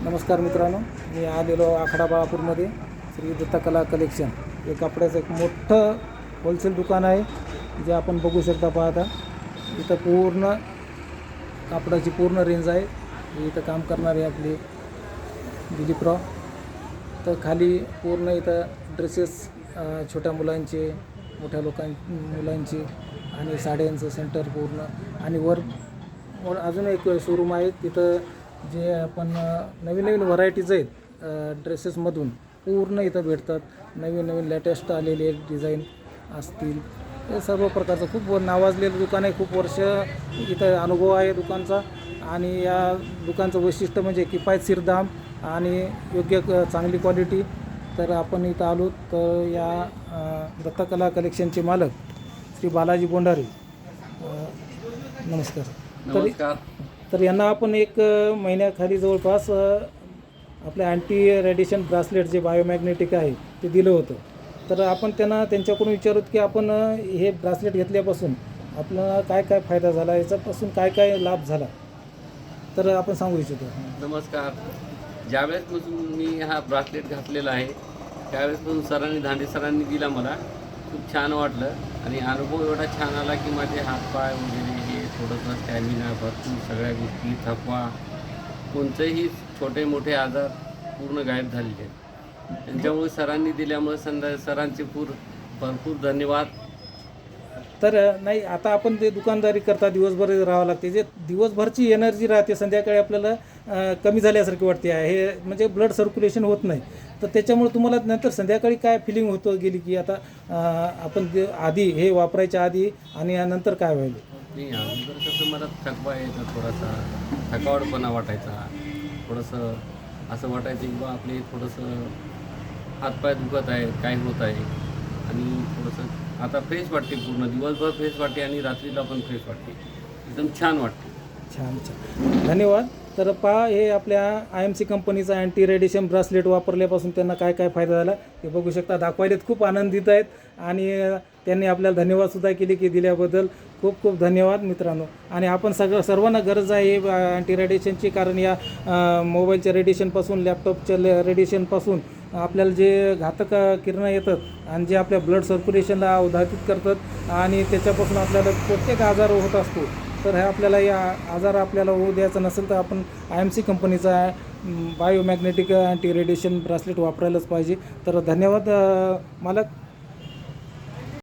नमस्कार मित्रांनो, मी आलेलो आखाडा बाळापूरमध्ये श्री दत्ता कला कलेक्शन हे कपड्याचं एक मोठं होलसेल दुकान आहे जे आपण बघू शकता. पाहता इथं पूर्ण कापडाची पूर्ण रेंज आहे. इथं काम करणारे आपले दिलीपराव. तर खाली पूर्ण इथं ड्रेसेस, छोट्या मुलांचे, मोठ्या मुलांचे आणि साड्यांचं सेंटर पूर्ण. आणि वर अजून एक शोरूम आहे तिथं जे आपण नवीन व्हरायटीज आहेत ड्रेसेसमधून पूर्ण इथं भेटतात. नवीन लेटेस्ट आलेले डिझाईन असतील, हे सर्व प्रकारचं खूप नावाजलेलं दुकान आहे. खूप वर्ष इथं अनुभव आहे दुकानचा. आणि या दुकानचं वैशिष्ट्य म्हणजे किफायतशीर दाम आणि योग्य चांगली क्वालिटी. तर आपण इथं आलो तर या दत्ता कला कलेक्शनचे मालक श्री बालाजी बोंडारे, नमस्कार. तर यांना आपण एक महिन्याखाली जवळपास आपले अँटी रेडिएशन ब्रासलेट जे बायोमॅग्नेटिक आहे ते दिलं होतं. तर आपण त्यांच्याकडून विचारूत की आपण हे ब्रासलेट घेतल्यापासून आपल्याला काय काय फायदा झाला, याच्यापासून काय काय लाभ झाला, तर आपण सांगू इच्छितो. नमस्कार. ज्यावेळेसपासून मी हा ब्रासलेट घातलेला आहे त्यावेळेसपासून धांडे सरांनी दिला, मला खूप छान वाटलं. आणि अनुभव एवढा छान आला की माझे हातपाय वगैरे हे थोडंसं स्टॅमिना, भरपूर सगळ्या गोष्टी, थकवा, कोणतेही छोटे मोठे आजार पूर्ण गायब झालेले आहेत. त्यांच्यामुळे सरांनी दिल्यामुळे सरांचे भरपूर धन्यवाद. तर नाही, आता आपण ते दुकानदारी करता दिवसभर राहावं लागते. जे दिवसभरची एनर्जी राहते संध्याकाळी आपल्याला कमी झाल्यासारखी वाटते आहे. हे म्हणजे ब्लड सर्क्युलेशन होत नाही. तर त्याच्यामुळे तुम्हाला नंतर संध्याकाळी काय फिलिंग होतं गेली की आता आपण जे आधी हे वापरायच्या आधी आणि नंतर काय व्हायला? नाही, अगोदर कसं मला थकवा यायचा, थोडासा थकावटपणा वाटायचा, थोडंसं असं वाटायचं की बा आपले थोडंसं हातपाय दुखत आहे, काय होत आहे. आणि थोडंसं आता फ्रेश वाटते, पूर्ण दिवसभर फ्रेश वाटते आणि रात्रीला पण फ्रेश वाटते, एकदम छान वाटते. छान, धन्यवाद. तर पहा, हे आपल्या IMC कंपनीचा अँटी रेडिएशन ब्रासलेट वापरल्यापासून त्यांना काय काय फायदा झाला ते बघू शकता. दाखवायलेत खूप आनंदित आहेत आणि त्यांनी आपल्याला धन्यवादसुद्धा केले की दिल्याबद्दल खूप खूप धन्यवाद मित्रांनो. आणि आपण सर्वांना गरज आहे अँटी रेडिएशनची, कारण या मोबाईलच्या रेडिएशनपासून, लॅपटॉपच्या रेडिएशनपासून आपल्याला जे घातक किरणं येतात आणि जे आपल्या ब्लड सर्क्युलेशनला अवधारित करतात आणि त्याच्यापासून आपल्याला प्रत्येक आजार होत असतो. तर हे आपल्याला या आजार आपल्याला होऊ द्यायचा नसेल तर आपण IMC कंपनीचा बायोमॅग्नेटिक अँटी रेडिएशन ब्रासलेट वापरायलाच पाहिजे. तर धन्यवाद मालक.